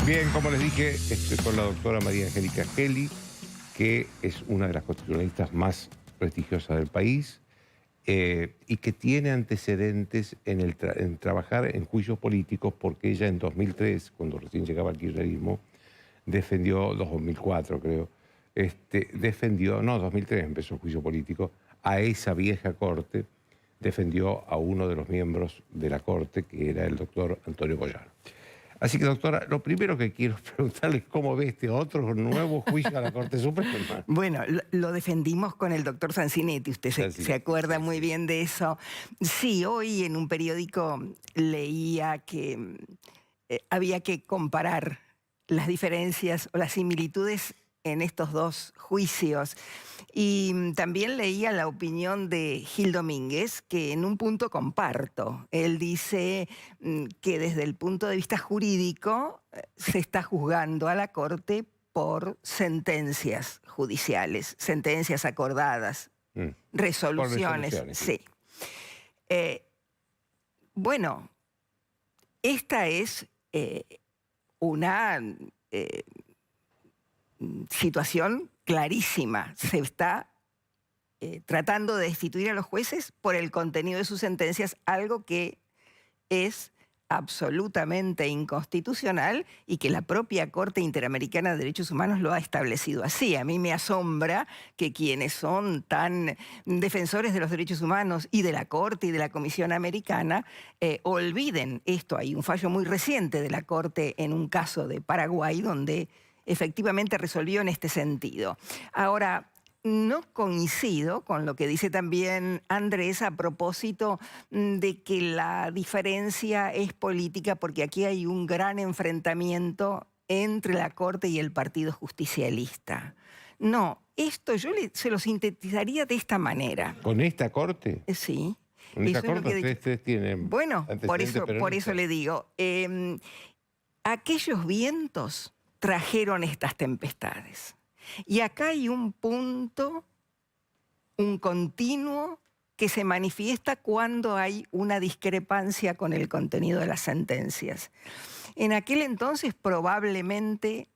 Bien, como les dije, estoy con la doctora María Angélica Gelli, que es una de las constitucionalistas más prestigiosas del país y que tiene antecedentes en trabajar en juicios políticos, porque ella en 2003, cuando recién llegaba al kirchnerismo, defendió, 2004 creo, no, 2003 empezó el juicio político, a esa vieja corte, defendió a uno de los miembros de la corte, que era el doctor Antonio Boyar. Así que, doctora, lo primero que quiero preguntarle es cómo ve este otro nuevo juicio a la Corte Suprema. Bueno, lo defendimos con el doctor Sanzinetti, usted se acuerda muy bien de eso. Sí, hoy en un periódico leía que había que comparar las diferencias o las similitudes en estos dos juicios. Y también leía la opinión de Gil Domínguez, que en un punto comparto. Él dice que desde el punto de vista jurídico se está juzgando a la Corte por sentencias judiciales, sentencias acordadas, resoluciones. Sí. Bueno, esta es una situación clarísima. Se está tratando de destituir a los jueces por el contenido de sus sentencias, algo que es absolutamente inconstitucional y que la propia Corte Interamericana de Derechos Humanos lo ha establecido así. A mí me asombra que quienes son tan defensores de los derechos humanos y de la Corte y de la Comisión Americana olviden esto. Hay un fallo muy reciente de la Corte en un caso de Paraguay donde efectivamente resolvió en este sentido. Ahora, no coincido con lo que dice también Andrés a propósito de que la diferencia es política, porque aquí hay un gran enfrentamiento entre la Corte y el Partido Justicialista. No, esto yo se lo sintetizaría de esta manera. ¿Con esta Corte? Sí. ¿Con esta Corte ustedes tienen? Bueno, por eso le digo, aquellos vientos trajeron estas tempestades. Y acá hay un punto, un continuo, que se manifiesta cuando hay una discrepancia con el contenido de las sentencias. En aquel entonces probablemente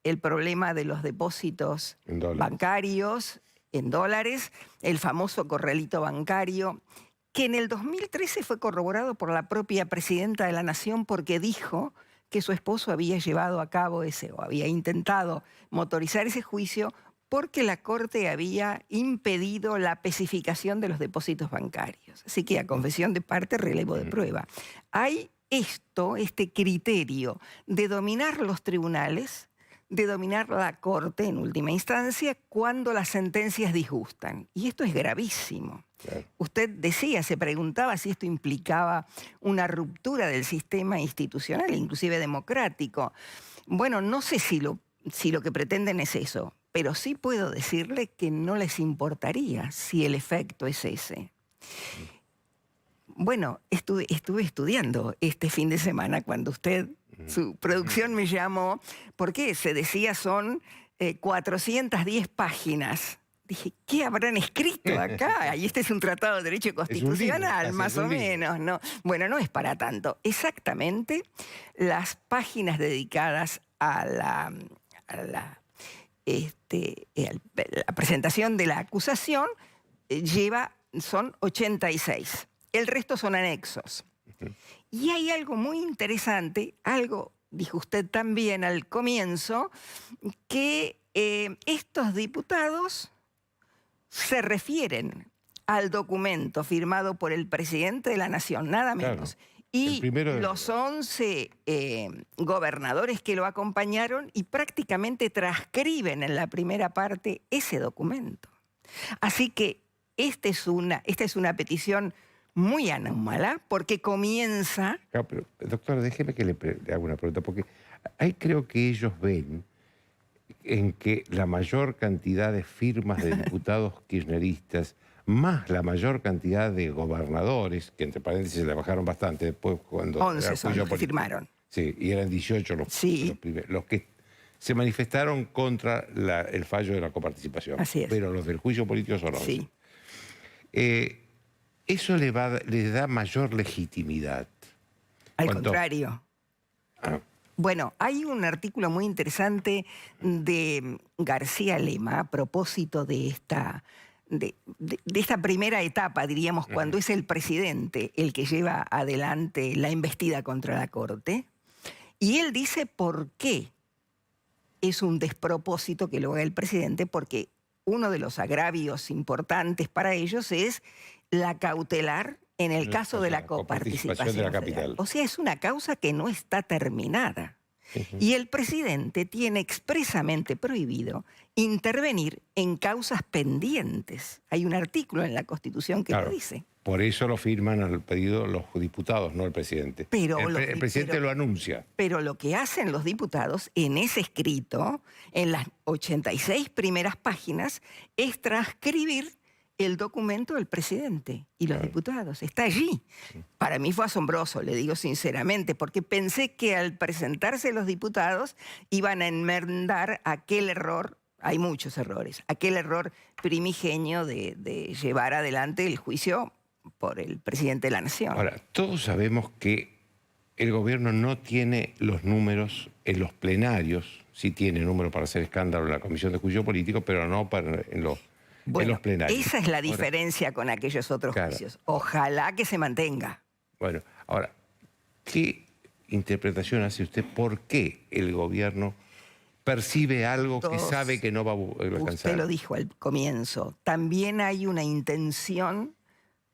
el problema de los depósitos bancarios en dólares, el famoso corralito bancario, que en el 2013 fue corroborado por la propia presidenta de la Nación, porque dijo que su esposo había llevado a cabo o había intentado motorizar ese juicio porque la Corte había impedido la especificación de los depósitos bancarios. Así que a confesión de parte, relevo de prueba. Hay este criterio de dominar los tribunales, de dominar la Corte en última instancia cuando las sentencias disgustan. Y esto es gravísimo. Claro. Usted decía, se preguntaba si esto implicaba una ruptura del sistema institucional, inclusive democrático. Bueno, no sé si lo que pretenden es eso, pero sí puedo decirle que no les importaría si el efecto es ese. Bueno, estuve estudiando este fin de semana cuando su producción me llamó, porque se decía son 410 páginas. Dije, ¿qué habrán escrito acá? Y este es un tratado de derecho constitucional, más o menos, ¿no? Bueno, no es para tanto. Exactamente las páginas dedicadas a la presentación de la acusación son 86. El resto son anexos. Y hay algo muy interesante, algo dijo usted también al comienzo, que estos diputados se refieren al documento firmado por el presidente de la Nación, nada menos. Claro, y los 11 gobernadores que lo acompañaron y prácticamente transcriben en la primera parte ese documento. Así que esta es una petición muy anómala, porque comienza... Claro, pero, doctora, déjeme que le haga una pregunta, porque ahí creo que ellos ven en que la mayor cantidad de firmas de diputados kirchneristas, más la mayor cantidad de gobernadores, que entre paréntesis le bajaron bastante después cuando... 11 son los que firmaron. Sí, y eran 18 los que se manifestaron contra el fallo de la coparticipación. Así es. Pero los del juicio político son 11. Sí. Eso le da mayor legitimidad. Al contrario. Bueno, hay un artículo muy interesante de García Lema a propósito de esta primera etapa, diríamos, cuando es el presidente el que lleva adelante la embestida contra la Corte. Y él dice por qué es un despropósito que lo haga el presidente, porque uno de los agravios importantes para ellos es la cautelar en el caso de la coparticipación de la federal. capital. O sea, es una causa que no está terminada. Y el presidente tiene expresamente prohibido intervenir en causas pendientes. Hay un artículo en la Constitución que lo dice. Por eso lo firman al pedido los diputados, no el presidente. Pero el presidente lo anuncia. Pero lo que hacen los diputados en ese escrito, en las 86 primeras páginas, es transcribir el documento del presidente y los diputados. Está allí. Para mí fue asombroso, le digo sinceramente, porque pensé que al presentarse los diputados iban a enmendar aquel error, hay muchos errores, aquel error primigenio de llevar adelante el juicio por el presidente de la Nación. Ahora, todos sabemos que el gobierno no tiene los números en los plenarios, sí tiene números para hacer escándalo en la Comisión de Juicio Político, pero no en los plenarios. Esa es la diferencia con aquellos otros juicios. Ojalá que se mantenga. Bueno, ahora, ¿qué interpretación hace usted? ¿Por qué el gobierno percibe algo que sabe que no va a alcanzar? Usted lo dijo al comienzo. También hay una intención,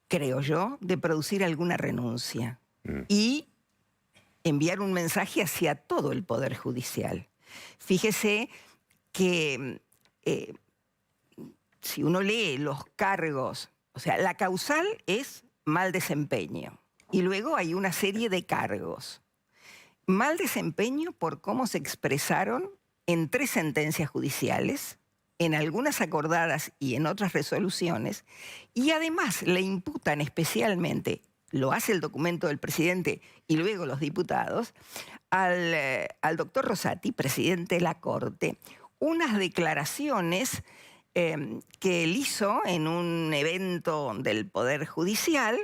creo yo, de producir alguna renuncia y enviar un mensaje hacia todo el Poder Judicial. Fíjese que si uno lee los cargos, o sea, la causal es mal desempeño y luego hay una serie de cargos. Mal desempeño por cómo se expresaron en 3 sentencias judiciales, en algunas acordadas y en otras resoluciones, y además le imputan especialmente, lo hace el documento del presidente y luego los diputados, al doctor Rosati, presidente de la Corte, unas declaraciones que él hizo en un evento del Poder Judicial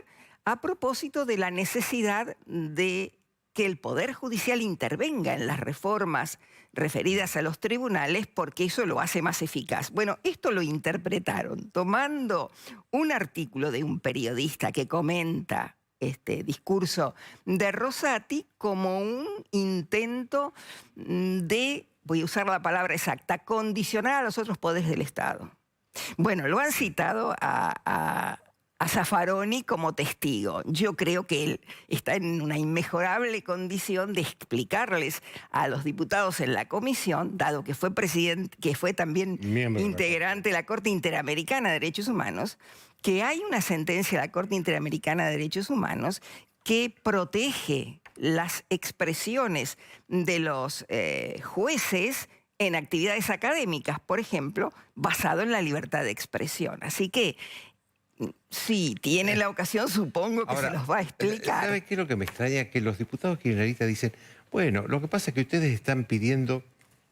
a propósito de la necesidad de que el Poder Judicial intervenga en las reformas referidas a los tribunales porque eso lo hace más eficaz. Bueno, esto lo interpretaron tomando un artículo de un periodista que comenta este discurso de Rosati como un intento de, voy a usar la palabra exacta, condicionar a los otros poderes del Estado. Bueno, lo han citado a Zaffaroni como testigo. Yo creo que él está en una inmejorable condición de explicarles a los diputados en la comisión, dado que fue presidente, que fue también integrante de la Corte Interamericana de Derechos Humanos, que hay una sentencia de la Corte Interamericana de Derechos Humanos que protege las expresiones de los jueces en actividades académicas, por ejemplo, basado en la libertad de expresión. Así que si tiene la ocasión, supongo que se los va a explicar. ¿Sabe qué es lo que me extraña? Que los diputados kirchneristas dicen, bueno, lo que pasa es que ustedes están pidiendo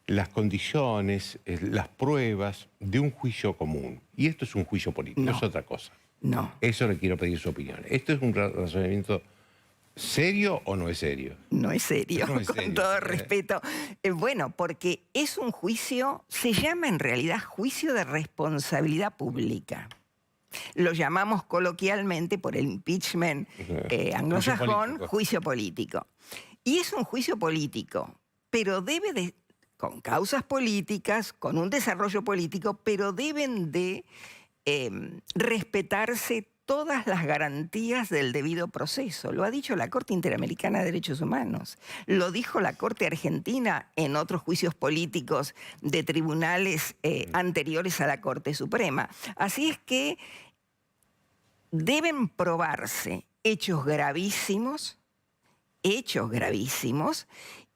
las condiciones, las pruebas de un juicio común. Y esto es un juicio político, es otra cosa. No. Eso le quiero pedir su opinión. ¿Esto es un razonamiento serio o no es serio? No es serio, no es con serio. todo respeto. Bueno, porque es un juicio, se llama en realidad juicio de responsabilidad pública. Lo llamamos coloquialmente por el impeachment anglosajón, juicio político. Y es un juicio político, pero debe de, con causas políticas, con un desarrollo político, pero deben de respetarse todas las garantías del debido proceso. Lo ha dicho la Corte Interamericana de Derechos Humanos. Lo dijo la Corte Argentina en otros juicios políticos de tribunales anteriores a la Corte Suprema. Así es que deben probarse hechos gravísimos,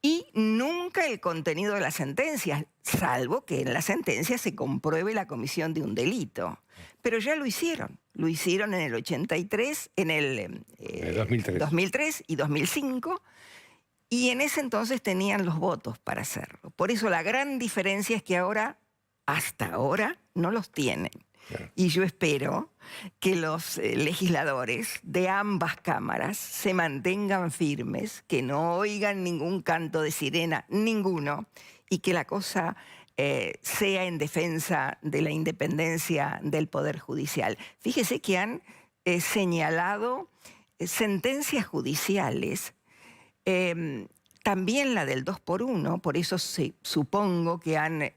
y nunca el contenido de las sentencias, salvo que en las sentencias se compruebe la comisión de un delito. Pero ya lo hicieron en el 83, en el 2003 y 2005, y en ese entonces tenían los votos para hacerlo. Por eso la gran diferencia es que ahora, hasta ahora, no los tienen. Claro. Y yo espero que los legisladores de ambas cámaras se mantengan firmes, que no oigan ningún canto de sirena, ninguno, y que la cosa sea en defensa de la independencia del Poder Judicial. Fíjese que han señalado sentencias judiciales, también la del 2x1, por eso supongo que han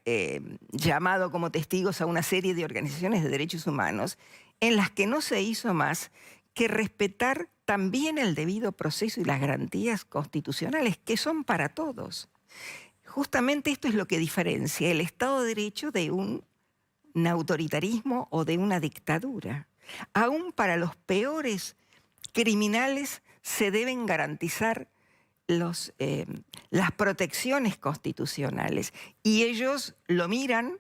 llamado como testigos a una serie de organizaciones de derechos humanos, en las que no se hizo más que respetar también el debido proceso y las garantías constitucionales, que son para todos. Justamente esto es lo que diferencia el Estado de Derecho de un autoritarismo o de una dictadura. Aún para los peores criminales se deben garantizar las protecciones constitucionales, y ellos lo miran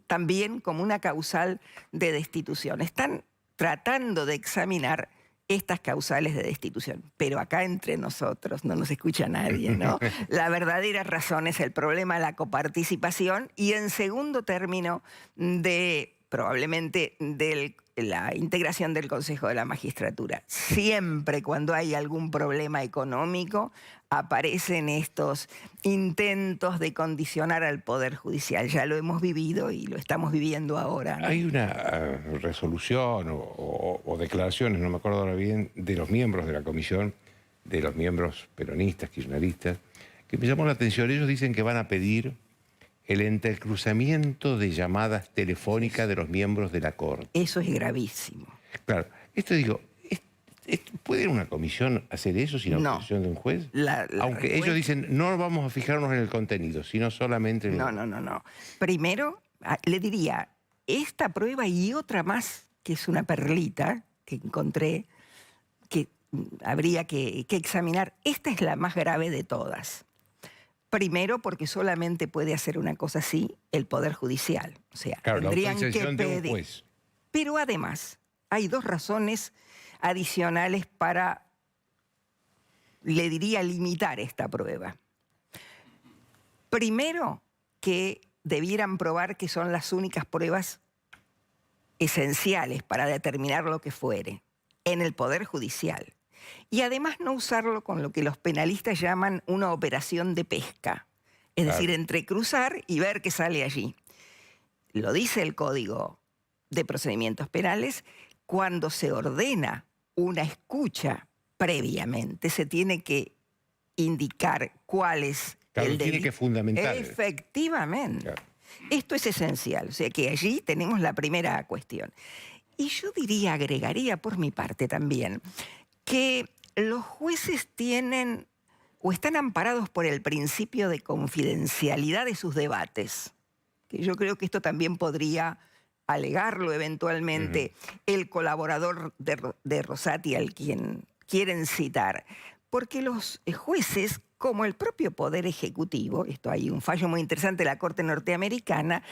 también como una causal de destitución. Están tratando de examinar estas causales de destitución, pero acá entre nosotros no nos escucha nadie, ¿no? La verdadera razón es el problema de la coparticipación y, en segundo término, probablemente de la integración del Consejo de la Magistratura. Siempre cuando hay algún problema económico aparecen estos intentos de condicionar al Poder Judicial. Ya lo hemos vivido y lo estamos viviendo ahora, ¿no? Hay una resolución o declaraciones, no me acuerdo ahora bien, de los miembros de la comisión, de los miembros peronistas, kirchneristas, que me llamó la atención. Ellos dicen que van a pedir el entrecruzamiento de llamadas telefónicas de los miembros de la Corte. Eso es gravísimo. Claro, esto digo, ¿puede una comisión hacer eso sin autorización de un juez? Aunque ellos dicen, no vamos a fijarnos en el contenido, sino solamente en el... No. Primero, le diría, esta prueba y otra más, que es una perlita que encontré, que habría que examinar. Esta es la más grave de todas. Primero, porque solamente puede hacer una cosa así el Poder Judicial. O sea, claro, tendrían la que autorización de un pedir. juez. Pero además, hay dos razones adicionales para, le diría, limitar esta prueba. Primero, que debieran probar que son las únicas pruebas esenciales para determinar lo que fuere en el Poder Judicial. Y además no usarlo con lo que los penalistas llaman una operación de pesca. Es decir, entrecruzar y ver qué sale allí. Lo dice el Código de Procedimientos Penales: cuando se ordena una escucha previamente, se tiene que indicar cuál es el delito. Tiene que fundamentar. Efectivamente. Claro. Esto es esencial. O sea que allí tenemos la primera cuestión. Y yo diría, agregaría por mi parte también, que los jueces tienen o están amparados por el principio de confidencialidad de sus debates, que yo creo que esto también podría alegarlo eventualmente el colaborador de Rosati, al quien quieren citar, porque los jueces, como el propio Poder Ejecutivo, esto hay un fallo muy interesante de la Corte Norteamericana,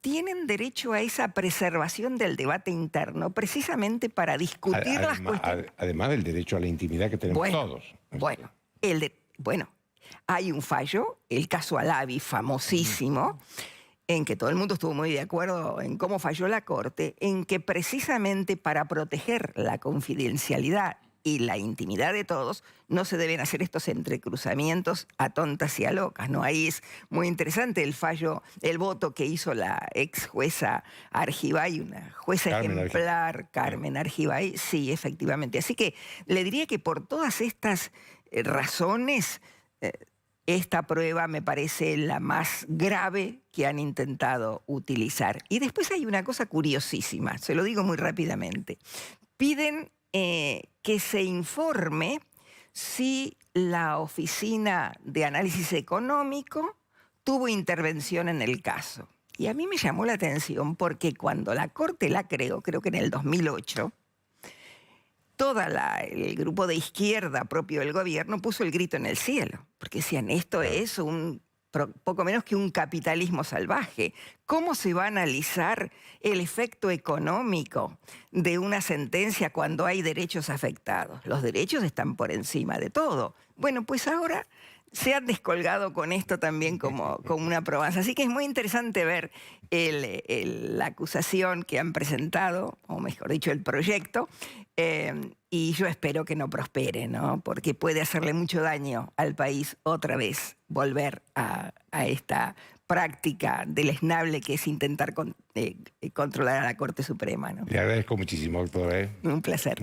tienen derecho a esa preservación del debate interno, precisamente para discutir las cuestiones. Además del derecho a la intimidad que tenemos todos. Bueno, hay un fallo, el caso Alavi, famosísimo, en que todo el mundo estuvo muy de acuerdo en cómo falló la Corte, en que precisamente para proteger la confidencialidad y la intimidad de todos, no se deben hacer estos entrecruzamientos a tontas y a locas, ¿no? Ahí es muy interesante el fallo, el voto que hizo la ex jueza Argibay, una jueza ejemplar, Carmen Argibay, sí, efectivamente. Así que le diría que por todas estas razones, esta prueba me parece la más grave que han intentado utilizar. Y después hay una cosa curiosísima, se lo digo muy rápidamente. Piden que se informe si la Oficina de Análisis Económico tuvo intervención en el caso. Y a mí me llamó la atención porque cuando la Corte la creó, creo que en el 2008, el grupo de izquierda propio del gobierno puso el grito en el cielo, porque decían, esto es poco menos que un capitalismo salvaje. ¿Cómo se va a analizar el efecto económico de una sentencia cuando hay derechos afectados? Los derechos están por encima de todo. Bueno, pues ahora se han descolgado con esto también como una probanza. Así que es muy interesante ver la acusación que han presentado, o mejor dicho, el proyecto, y yo espero que no prospere, ¿no? Porque puede hacerle mucho daño al país otra vez volver a esta práctica deleznable que es intentar controlar a la Corte Suprema, ¿no? Le agradezco muchísimo, doctor. Un placer.